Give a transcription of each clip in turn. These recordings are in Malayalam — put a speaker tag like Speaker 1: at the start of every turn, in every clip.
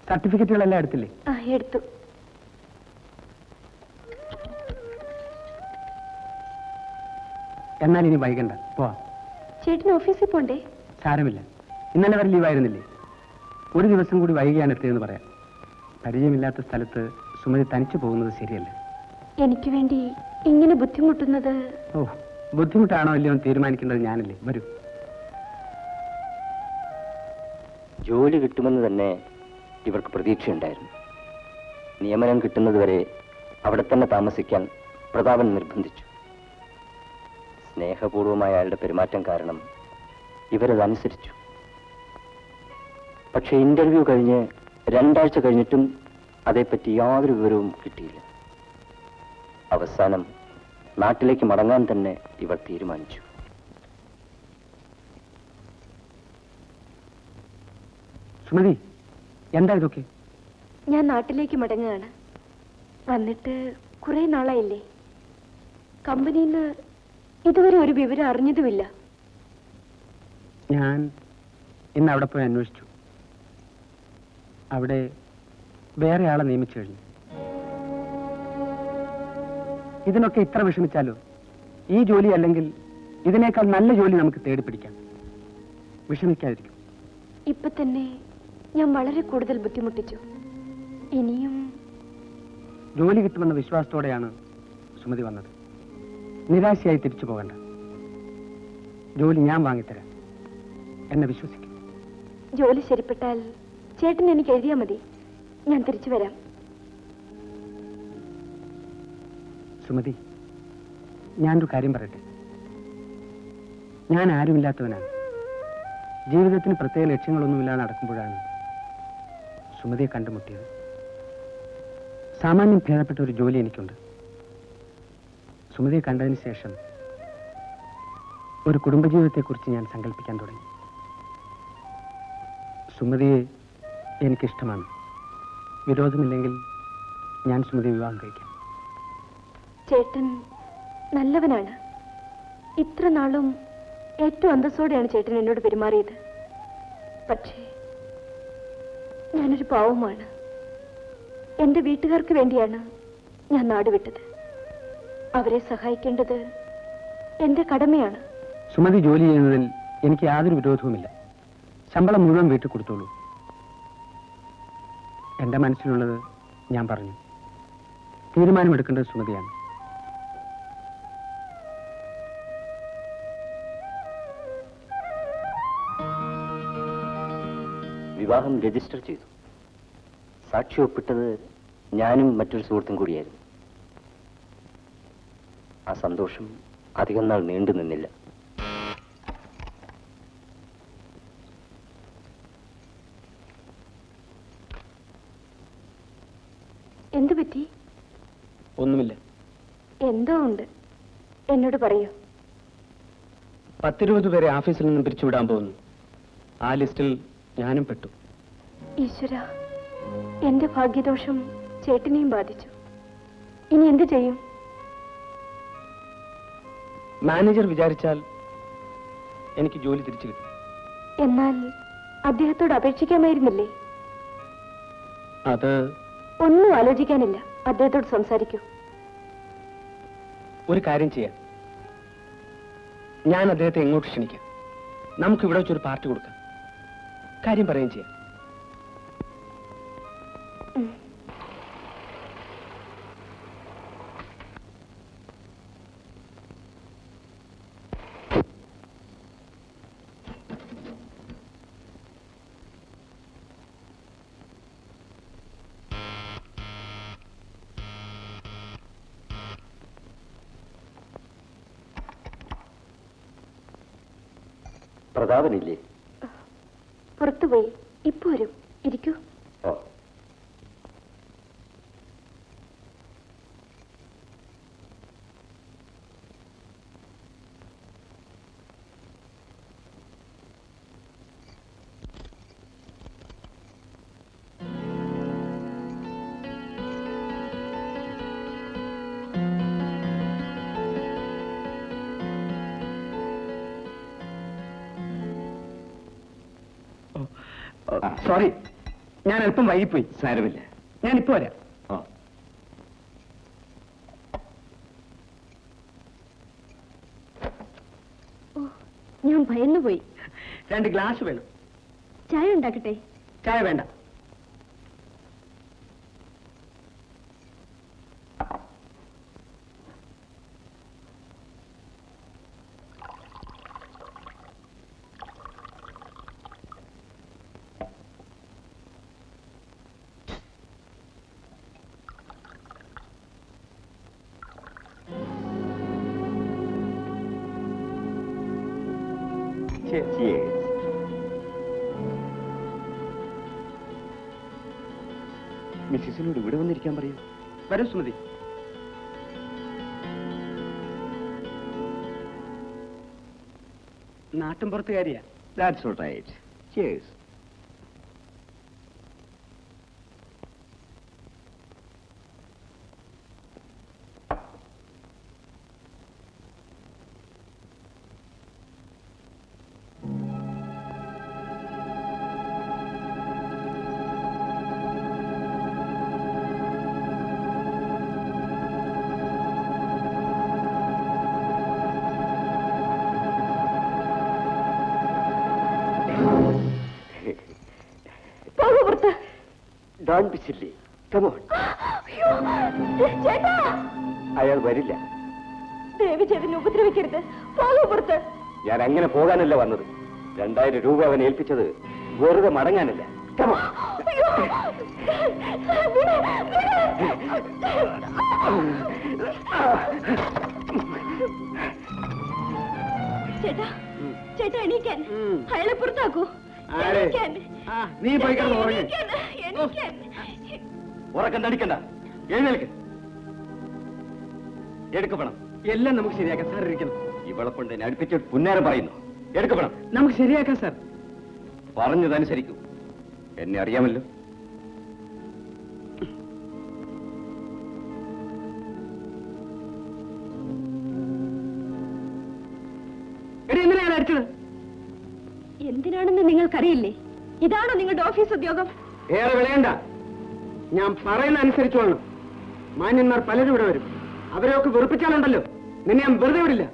Speaker 1: സർട്ടിഫിക്കറ്റുകളെല്ലാം എടുത്തില്ലേ?
Speaker 2: എടുത്തു.
Speaker 1: എന്നാൽ ഇനി വൈകണ്ട, പോവാ.
Speaker 2: ചേട്ടന് ഓഫീസിൽ പോണ്ടേ?
Speaker 1: സാരമില്ല, ഇന്നലെ വരെ ലീവായിരുന്നില്ലേ? ഒരു ദിവസം കൂടി വൈകിയാണ് എത്തിയതെന്ന് പറയാം. പരിചയമില്ലാത്ത സ്ഥലത്ത് സുമതി തനിച്ചു പോകുന്നത് ശരിയല്ല.
Speaker 2: എനിക്ക് വേണ്ടി ഇങ്ങനെ ബുദ്ധിമുട്ടുന്നത്?
Speaker 1: ഓ, ബുദ്ധിമുട്ടാണോ അല്ലയോ തീരുമാനിക്കേണ്ടത് ഞാനല്ലേ. വരൂ.
Speaker 3: ജോലി കിട്ടുമെന്ന് തന്നെ ഇവർക്ക് പ്രതീക്ഷയുണ്ടായിരുന്നു. നിയമനം കിട്ടുന്നതുവരെ അവിടെ തന്നെ താമസിക്കാൻ പ്രതാപൻ നിർബന്ധിച്ചു. സ്നേഹപൂർവമായ അയാളുടെ പെരുമാറ്റം കാരണം ഇവരതനുസരിച്ചു. പക്ഷെ ഇന്റർവ്യൂ കഴിഞ്ഞ് 2 ആഴ്ച കഴിഞ്ഞിട്ടും അതേപ്പറ്റി യാതൊരു വിവരവും കിട്ടിയില്ല. അവസാനം നാട്ടിലേക്ക് മടങ്ങാൻ തന്നെ ഇവർ തീരുമാനിച്ചു.
Speaker 1: സുമതി, എന്താ ഇതൊക്കെ?
Speaker 2: ഞാൻ നാട്ടിലേക്ക് മടങ്ങുകയാണ്. വന്നിട്ട് കുറെ നാളായില്ലേ. കമ്പനിയിൽ നിന്ന് ഇതുവരെ ഒരു വിവരം അറിഞ്ഞതുമില്ല.
Speaker 1: ഞാൻ ഇന്ന് അവിടെ പോയി അന്വേഷിച്ചു. അവിടെ വേറെ ആളെ നിയമിച്ചു കഴിഞ്ഞു. ഇതിനൊക്കെ ഇത്ര വിഷമിച്ചാലോ? ഈ ജോലി അല്ലെങ്കിൽ ഇതിനേക്കാൾ നല്ല ജോലി നമുക്ക് തേടിപ്പിടിക്കാം. വിഷമിക്കാതിരിക്കും.
Speaker 2: ഇപ്പൊ തന്നെ ഞാൻ വളരെ കൂടുതൽ ബുദ്ധിമുട്ടിച്ചു. ഇനിയും
Speaker 1: ജോലി കിട്ടുമെന്ന വിശ്വാസത്തോടെയാണ് സുമതി വന്നത്. നിരാശയായി തിരിച്ചു പോകണ്ട. ജോലി ഞാൻ വാങ്ങിത്തരാം. എന്നെ വിശ്വസിക്കും.
Speaker 2: ജോലി ശരിപ്പെട്ടാൽ ചേട്ടൻ എനിക്ക് എഴുതിയാൽ മതി. ഞാൻ തിരിച്ചു വരാം.
Speaker 1: സുമതി, ഞാനൊരു കാര്യം പറയട്ടെ. ഞാൻ ആരുമില്ലാത്തവനാണ്. ജീവിതത്തിന് പ്രത്യേക ലക്ഷ്യങ്ങളൊന്നുമില്ലാതെ നടക്കുമ്പോഴാണ് സുമതിയെ കണ്ടുമുട്ടിയത്. സാമാന്യം ഭേദപ്പെട്ട ഒരു ജോലി എനിക്കുണ്ട്. സുമതിയെ കണ്ടതിന് ശേഷം ഒരു കുടുംബജീവിതത്തെക്കുറിച്ച് ഞാൻ സങ്കല്പിക്കാൻ തുടങ്ങി. സുമതിയെ എനിക്കിഷ്ടമാണ്. വിരോധമില്ലെങ്കിൽ ഞാൻ സുമതിയെ വിവാഹം കഴിക്കാം.
Speaker 2: ചേട്ടൻ നല്ലവനാണ്. ഇത്ര നാളും ഏറ്റവും അന്തസ്സോടെയാണ് ചേട്ടൻ എന്നോട് പെരുമാറിയത്. പക്ഷേ ഞാനൊരു പാവമാണ്. എന്റെ വീട്ടുകാർക്ക് വേണ്ടിയാണ് ഞാൻ നാട് വിട്ടത്. അവരെ സഹായിക്കേണ്ടത് എന്റെ കടമയാണ്.
Speaker 1: സുമതി ജോലി ചെയ്യുന്നതിൽ എനിക്ക് യാതൊരു വിരോധവുമില്ല. ശമ്പളം മുഴുവൻ വീട്ടിൽ കൊടുത്തോളൂ. എന്റെ മനസ്സിലുള്ളത് ഞാൻ പറഞ്ഞു. തീരുമാനമെടുക്കേണ്ടത് സുമതിയാണ്.
Speaker 3: വിവാഹം രജിസ്റ്റർ ചെയ്തു. സാക്ഷി ഒപ്പിട്ടത് ഞാനും മറ്റൊരു സുഹൃത്തും കൂടിയായിരുന്നു. ആ സന്തോഷം അധികം നാൾ നീണ്ടു നിന്നില്ല.
Speaker 2: എന്തു പറ്റി?
Speaker 1: ഒന്നുമില്ല.
Speaker 2: എന്തോ ഉണ്ട്. എന്നോട് പറയൂ.
Speaker 1: 10-20 പേരെ ഓഫീസിൽ നിന്നും പിരിച്ചുവിടാൻ പോകുന്നു. ആ ലിസ്റ്റിൽ ഞാനും പെട്ടു.
Speaker 2: ഈശ്വര, എന്റെ ഭാഗ്യദോഷം ചേട്ടനെയും ബാധിച്ചു. ഇനി എന്ത് ചെയ്യും?
Speaker 1: മാനേജർ വിചാരിച്ചാൽ എനിക്ക് ജോലി തിരിച്ചു കിട്ടും.
Speaker 2: എന്നാൽ അദ്ദേഹത്തോട് അപേക്ഷിക്കാമായിരുന്നില്ലേ?
Speaker 1: അത്
Speaker 2: ഒന്നും ആലോചിക്കാനില്ല. അദ്ദേഹത്തോട് സംസാരിക്കൂ.
Speaker 1: ഒരു കാര്യം ചെയ്യാം. ഞാൻ അദ്ദേഹത്തെ എങ്ങോട്ട് ക്ഷണിക്കാം. നമുക്ക് ഇവിടെ വെച്ചൊരു പാർട്ടി കൊടുക്കാം. കാര്യം പറയുകയും ചെയ്യാം.
Speaker 3: പ്രതാപനില്ലേ?
Speaker 2: പുറത്തുപോയി. ഇപ്പൊ വരും. ഇരിക്കൂ.
Speaker 1: സോറി, ഞാൻ അല്പം വൈകിപ്പോയി.
Speaker 4: സാരമില്ല.
Speaker 1: ഞാൻ ഇപ്പൊ വരാം.
Speaker 4: ഓ,
Speaker 2: ഞാൻ ഭയന്നുപോയി.
Speaker 1: 2 ഗ്ലാസ് വേണം.
Speaker 2: ചായ ഉണ്ടാക്കട്ടെ?
Speaker 1: ചായ വേണ്ട.
Speaker 4: cheers. മിസ്സിസിനോട് ഇവിടെ വന്നിരിക്കാൻ പറയൂ.
Speaker 1: വരൂ സുമതി. നാട്ടും പുറത്തുകാരിയാ.
Speaker 4: That's all right. Cheers. Don't be silly. Come on.
Speaker 2: ചേട്ടാ,
Speaker 4: അയാൾ വരില്ല.
Speaker 2: ദേവി ചേട്ടനെ ഉപദ്രവിക്കരുത്. പോകൂ പുറത്ത്.
Speaker 4: ഞാൻ അങ്ങനെ പോകാനല്ല വന്നത്. 2000 രൂപ അവൻ ഏൽപ്പിച്ചത് വെറുതെ മടങ്ങാനല്ല. Come on.
Speaker 2: ചേട്ടാ, ചേട്ടാ എണീക്കാൻ. അയാളെ പുറത്താക്കൂ.
Speaker 1: ആരെ? നീ പോയി കിടന്ന് ഉറങ്ങ്.
Speaker 4: ഉറക്കം നടിക്കണ്ട. എഴുന്നേൽക്ക്. എടുക്കപ്പെടണം.
Speaker 1: എല്ലാം നമുക്ക് ശരിയാക്കാം സാർ. ഇരിക്കണം.
Speaker 4: ഇവളെ കൊണ്ട് എന്നെ അടുപ്പിച്ചിട്ട് പുന്നാരം പറയുന്നു. എടുക്കപ്പെടണം.
Speaker 1: നമുക്ക് ശരിയാക്കാം സാർ.
Speaker 4: പറഞ്ഞതനുസരിക്കൂ. എന്നെ അറിയാമല്ലോ.
Speaker 1: എടി, എന്തിനാണ് അടിച്ചത്?
Speaker 2: എന്തിനാണെന്ന് നിങ്ങൾക്കറിയില്ലേ? ഇതാണോ നിങ്ങളുടെ ഓഫീസ് ഉദ്യോഗം?
Speaker 1: ഏറെ വിളയണ്ട. ഞാൻ പറയുന്ന അനുസരിച്ചോളണം. മാന്യന്മാർ പലരും ഇവിടെ വരും. അവരെയൊക്കെ വെറുപ്പിച്ചാലുണ്ടല്ലോ, നിന്നെ ഞാൻ വെറുതെ വിടില്ല.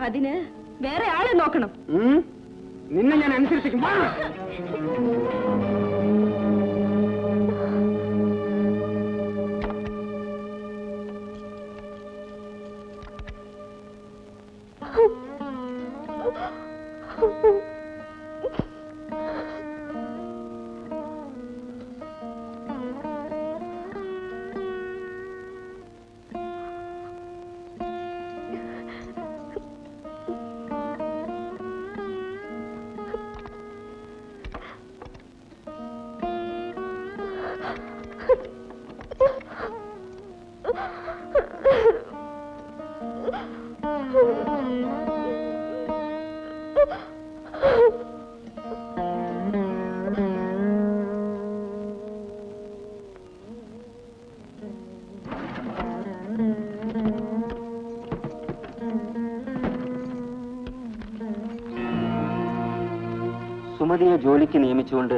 Speaker 2: അതിന് വേറെ ആളെ നോക്കണം.
Speaker 1: നിന്നെ ഞാൻ അനുസരിപ്പിക്കും.
Speaker 3: സുമതിയെ ജോലിക്ക് നിയമിച്ചുകൊണ്ട്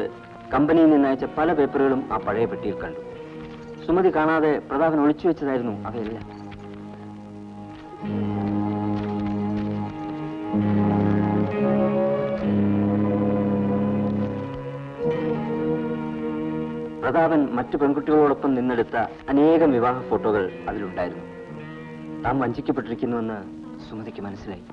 Speaker 3: കമ്പനിയിൽ നിന്നയച്ച പല പേപ്പറുകളും ആ പഴയ പെട്ടിയിൽ കണ്ടു. സുമതി കാണാതെ പ്രതാപൻ ഒളിച്ചു വെച്ചതായിരുന്നു അവയെല്ലാം. പ്രതാപൻ മറ്റു പെൺകുട്ടികളോടൊപ്പം നിന്നെടുത്ത അനേകം വിവാഹ ഫോട്ടോകൾ അതിലുണ്ടായിരുന്നു. താൻ വഞ്ചിക്കപ്പെട്ടിരിക്കുന്നുവെന്ന് സുമതിക്ക് മനസ്സിലായി.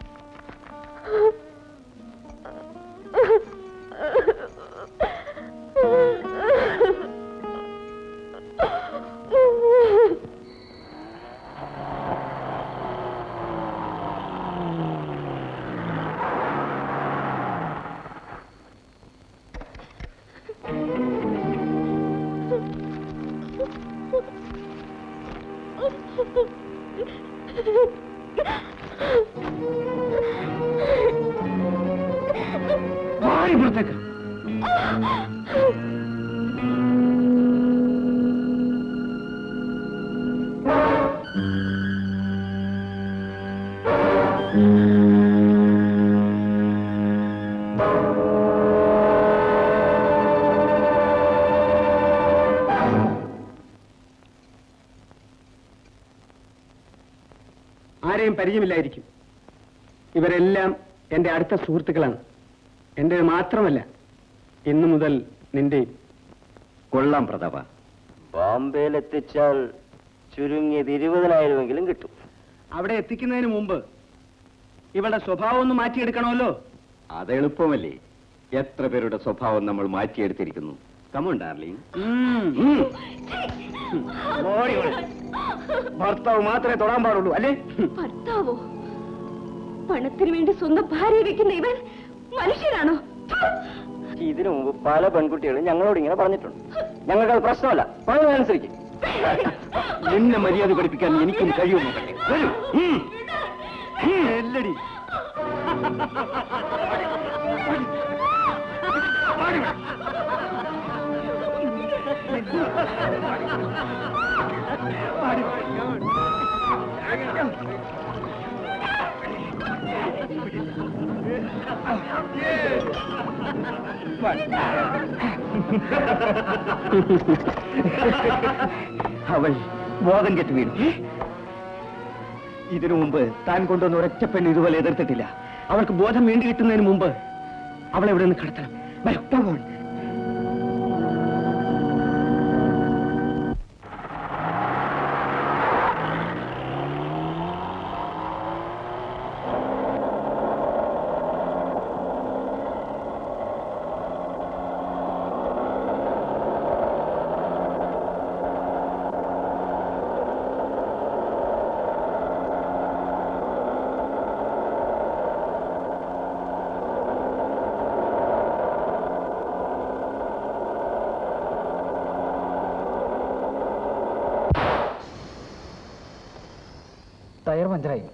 Speaker 1: പുറത്തേക്ക്. പരിചയമില്ലായിരിക്കും. ഇവരെല്ലാം എൻ്റെ അടുത്ത സുഹൃത്തുക്കളാണ്. എൻ്റെ മാത്രമല്ല, ഇന്നു മുതൽ നിന്റെയും.
Speaker 4: കൊള്ളാം പ്രതാപ.
Speaker 3: ബോംബെയിൽ എത്തിച്ചാൽ ചുരുങ്ങിയത് 20,000 കിട്ടും.
Speaker 1: അവിടെ എത്തിക്കുന്നതിന് മുമ്പ് ഇവളുടെ സ്വഭാവം ഒന്ന് മാറ്റിയെടുക്കണമല്ലോ.
Speaker 4: അത് എളുപ്പമല്ലേ? എത്ര പേരുടെ സ്വഭാവം നമ്മൾ മാറ്റിയെടുത്തിരിക്കുന്നു. Come on darling.
Speaker 1: ഭർത്താവ് മാത്രമേ തൊടാൻ പാടുള്ളൂ അല്ലേ?
Speaker 2: ഭർത്താവോ? പണത്തിന് വേണ്ടി സ്വന്തം ഭാര്യ വെക്കുന്ന ഇവൻ മനുഷ്യനാണോ?
Speaker 3: ഇതിനു മുമ്പ് പല പെൺകുട്ടികളും ഞങ്ങളോട് ഇങ്ങനെ പറഞ്ഞിട്ടുണ്ട്. ഞങ്ങൾക്കത് പ്രശ്നമല്ല, പറയുന്നതനുസരിച്ച്.
Speaker 4: എന്നെ മര്യാദ പഠിപ്പിക്കാൻ എനിക്കും കഴിയുമോ?
Speaker 1: എല്ലടി
Speaker 4: അവൾ ബോധം കെട്ട് വീണു. ഇതിനു മുമ്പ് താൻ കൊണ്ടുവന്ന ഒരൊറ്റ പെണ്ണ് ഇതുപോലെ എതിർത്തിട്ടില്ല.
Speaker 1: അവൾക്ക് ബോധം വീണ്ടു കിട്ടുന്നതിന് മുമ്പ് അവളെ ഇവിടെ നിന്ന് കടത്തണം. വരൂ.
Speaker 5: ടയർ പഞ്ചറായി.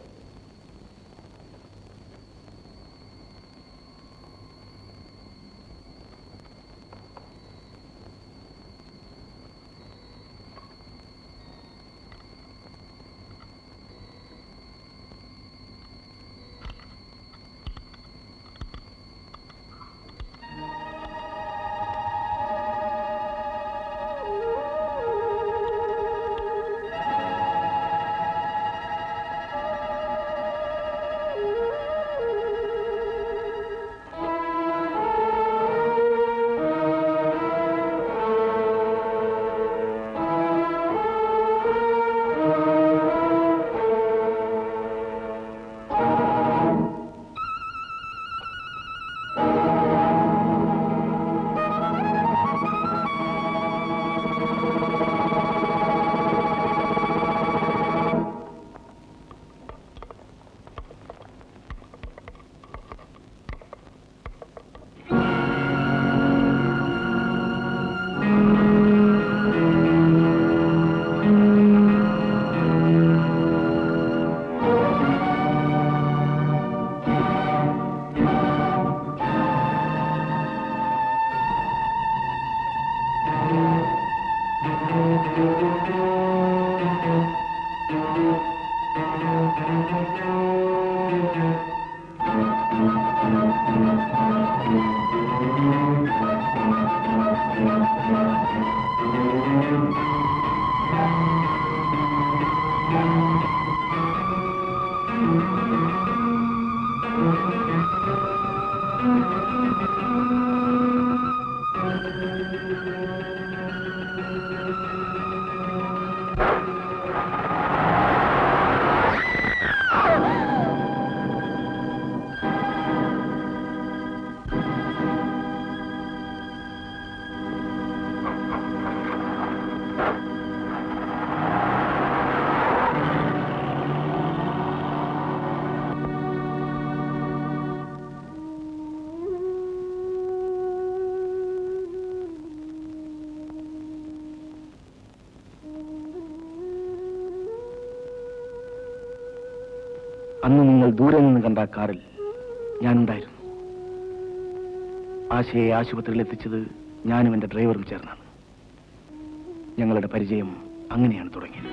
Speaker 5: അന്ന് നിങ്ങൾ ദൂരെ നിന്ന് കണ്ട കാറിൽ ഞാനുണ്ടായിരുന്നു. ആശയെ ആശുപത്രിയിൽ എത്തിച്ചത് ഞാനും എന്റെ ഡ്രൈവറും ചേർന്നാണ്. ഞങ്ങളുടെ പരിചയം അങ്ങനെയാണ് തുടങ്ങിയത്.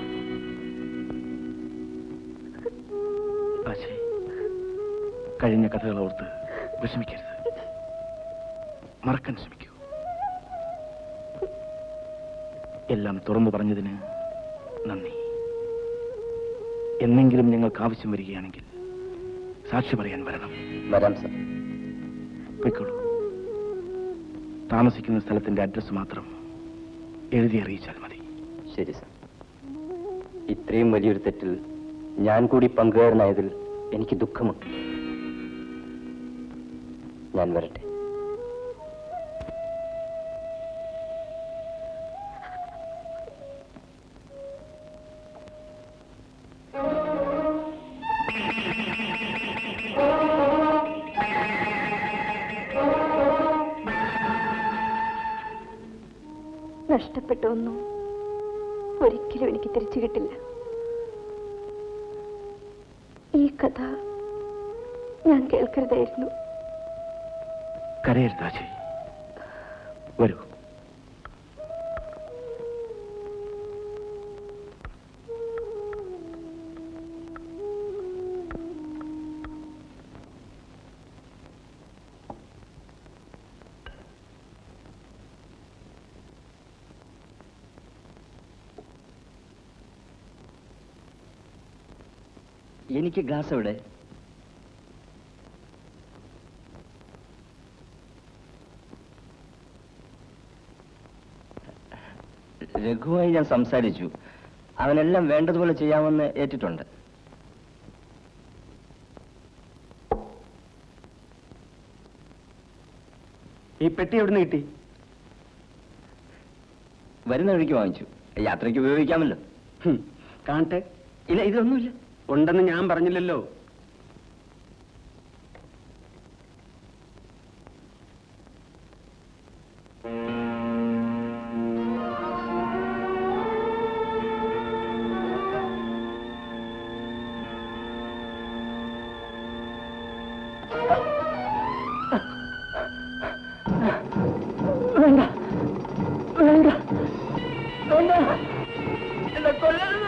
Speaker 5: ആശയെ, കഴിഞ്ഞ കഥകൾ ഓർത്ത് വിഷമിക്കരുത്. മറക്കാൻ ശ്രമിക്കൂ. എല്ലാം തുറന്നു പറഞ്ഞതിന് നന്ദി. എന്നെങ്കിലും ഞങ്ങൾക്ക് ആവശ്യം വരികയാണെങ്കിൽ സാക്ഷി പറയാൻ വരണം.
Speaker 3: വരാം സർ.
Speaker 5: പൊയ്ക്കോളൂ. താമസിക്കുന്ന സ്ഥലത്തിന്റെ അഡ്രസ് മാത്രം എഴുതി അറിയിച്ചാൽ മതി.
Speaker 3: ശരി സർ. ഇത്രയും വലിയൊരു തെറ്റിൽ ഞാൻ കൂടി പങ്കുകാരനായതിൽ എനിക്ക് ദുഃഖമുണ്ട്. ഞാൻ വരട്ടെ.
Speaker 2: നഷ്ടപ്പെട്ട ഒന്നും ഒരിക്കലും എനിക്ക് തിരിച്ചു കിട്ടില്ല. ഈ കഥ ഞാൻ കേൾക്കരുതായിരുന്നു.
Speaker 5: കരയരുതാച്ചി, വരൂ.
Speaker 3: എനിക്ക് ഗ്ലാസ് എവിടെ? രഘുവായി ഞാൻ സംസാരിച്ചു. അവനെല്ലാം വേണ്ടതുപോലെ ചെയ്യാമെന്ന് ഏറ്റിട്ടുണ്ട്.
Speaker 1: ഈ പെട്ടി എവിടുന്ന് കിട്ടി?
Speaker 3: വരുന്ന വഴിക്ക് വാങ്ങിച്ചു. യാത്രയ്ക്ക് ഉപയോഗിക്കാമല്ലോ.
Speaker 1: കാണട്ടെ.
Speaker 3: ഇല്ല, ഇതൊന്നുമില്ല.
Speaker 1: ഉണ്ടെന്ന് ഞാൻ പറഞ്ഞില്ലല്ലോ.
Speaker 3: വേണ്ട, വേണ്ട, വേണ്ട, എന്നെ കൊല്ലരുത്.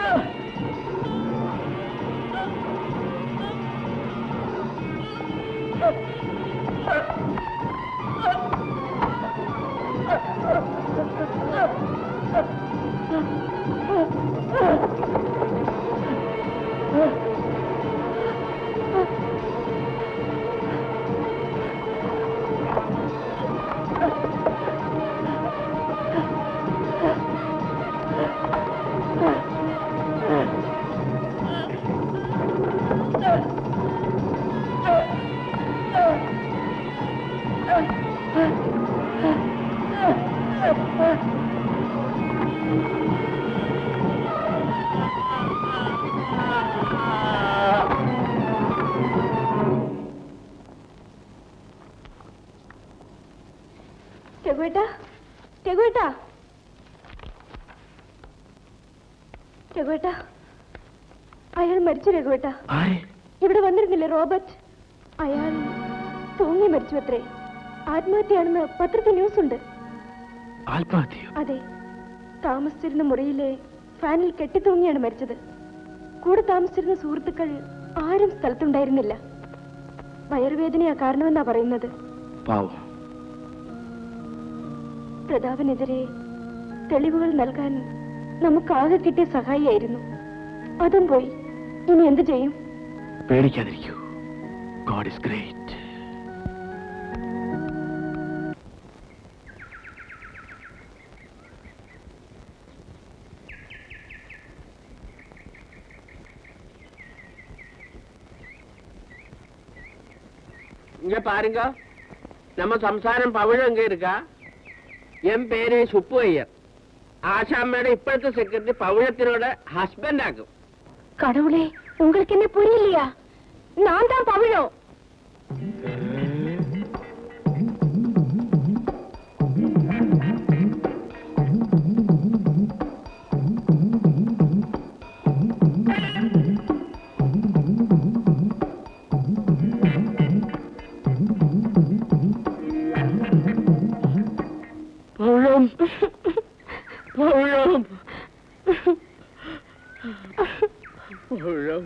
Speaker 2: രഘുവേട്ടാ, രഘുവേട്ടാ, രഘുവേട്ടാ, അയാൾ മരിച്ചു. രഘുവേട്ടാ, ഇവിടെ വന്നിരുന്നില്ലേ റോബർട്ട്? അയാൾ തൂങ്ങി മരിച്ചു അത്രേ. ആത്മഹത്യയാണെന്ന് പത്രത്തിൽ ന്യൂസ് ഉണ്ട്.
Speaker 5: ആത്മഹത്യ?
Speaker 2: അതെ. താമസിച്ചിരുന്ന മുറിയിലെ ഫാനിൽ കെട്ടിത്തൂങ്ങിയാണ് മരിച്ചത്. കൂടെ താമസിച്ചിരുന്ന സുഹൃത്തുക്കൾ ആരും സ്ഥലത്തുണ്ടായിരുന്നില്ല. വയറുവേദനയാ കാരണമെന്നാ പറയുന്നത്.
Speaker 5: പാവം.
Speaker 2: പ്രതാപനെതിരെ തെളിവുകൾ നൽകാൻ നമുക്കാകെ കിട്ടിയ സഹായിയായിരുന്നു. അതും പോയി. ഇനി എന്ത് ചെയ്യും?
Speaker 5: പേടിക്കാതിരിക്കൂ. God is great.
Speaker 6: இங்க பாருங்க, நம்ம சம்சாரம் பவிழம் இங்க இருக்கா. என் பேரு சுப்பு ஐயர். ஆஷாമ്മയുടെ ഇപ്പോഴത്തെ സെക്രട്ടറി പവിഴത്തിനോട് ഹസ്ബൻഡ് ആകും.
Speaker 2: கடவுளே, உங்களுக்கு என்ன புரியலையா? நான் தான் பவிழம்.
Speaker 6: പവിഴം, പവിഴം, പവിഴം.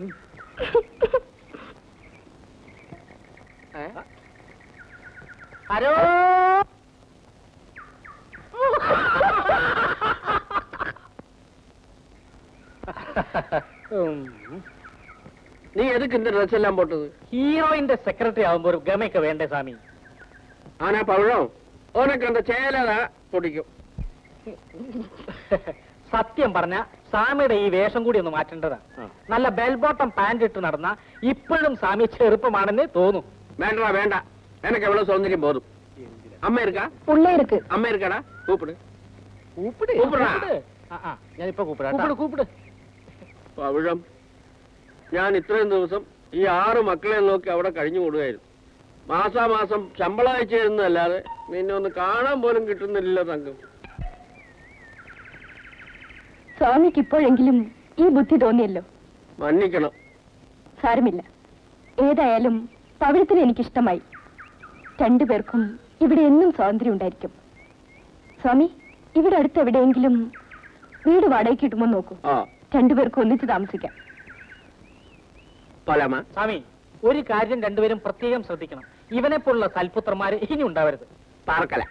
Speaker 6: ആരോ நீ எதுக்கு இந்த ட்ரெஸ் எல்லாம் போட்டது?
Speaker 7: ഹീറോയിന്റെ സെക്രട്ടറി ആവുമ്പോ ഒരു ഗമയൊക്കെ വേണ്ടേ സ്വാമി?
Speaker 6: ஆனா பவிழம் உனக்கு அந்த சேலைதான் பிடிக்கும்.
Speaker 7: സത്യം പറഞ്ഞ സ്വാമിയുടെ ഈ വേഷം കൂടി ഒന്ന് മാറ്റേണ്ടതാണ്. നല്ല ബെൽ ബോട്ടം പാന്റ് ഇട്ട് നടന്ന ഇപ്പോഴും സ്വാമി ചെറുപ്പമാണെന്നേ തോന്നും.
Speaker 6: வேண்டா வேண்டாம், எனக்கு எவ்வளவு சௌந்தரியம் போதும். அம்மா இருக்கா?
Speaker 2: ഉള്ള ഇருக்கு.
Speaker 6: அம்மா இருக்காடா? கூப்பிடு.
Speaker 7: കൂപ്പിട്
Speaker 6: കൂപ്പിടാ.
Speaker 7: ഞാനിപ്പോ കൂപ്പിടാ. കൂപ്പിട്.
Speaker 6: പവിഴം, ഞാൻ ഇത്രയും ദിവസം ഈ 6 മക്കളെ നോക്കി അവിടെ കഴിഞ്ഞു കൂടുകയായിരുന്നു. മാസാമാസം ശമ്പളം അയച്ചു തരുന്നതല്ലാതെ നിന്നെ ഒന്ന് കാണാൻ പോലും കിട്ടുന്നില്ല തങ്കം.
Speaker 2: സ്വാമിക്ക് ഇപ്പോഴെങ്കിലും ഈ ബുദ്ധി തോന്നിയല്ലോ.
Speaker 6: മன்னிക്കണം.
Speaker 2: സാരമില്ല. ഏതായാലും പവിഴത്തിന് എനിക്കിഷ്ടമായി. രണ്ടുപേർക്കും ഇവിടെ എന്നും സ്വാതന്ത്ര്യം ഉണ്ടായിരിക്കും. സ്വാമി, ഇവിടെ അടുത്ത് എവിടെയെങ്കിലും വീട് വാടകയ്ക്ക് കിട്ടുമോ നോക്കൂ. രണ്ടുപേർക്കും ഒന്നിച്ച് താമസിക്കാം.
Speaker 7: സ്വാമി, ഒരു കാര്യം രണ്ടുപേരും പ്രത്യേകം ശ്രദ്ധിക്കണം. ഇവനെ പോലുള്ള സൽപുത്രന്മാര് ഇനി ഉണ്ടാവരുത്.
Speaker 6: പാർക്കല.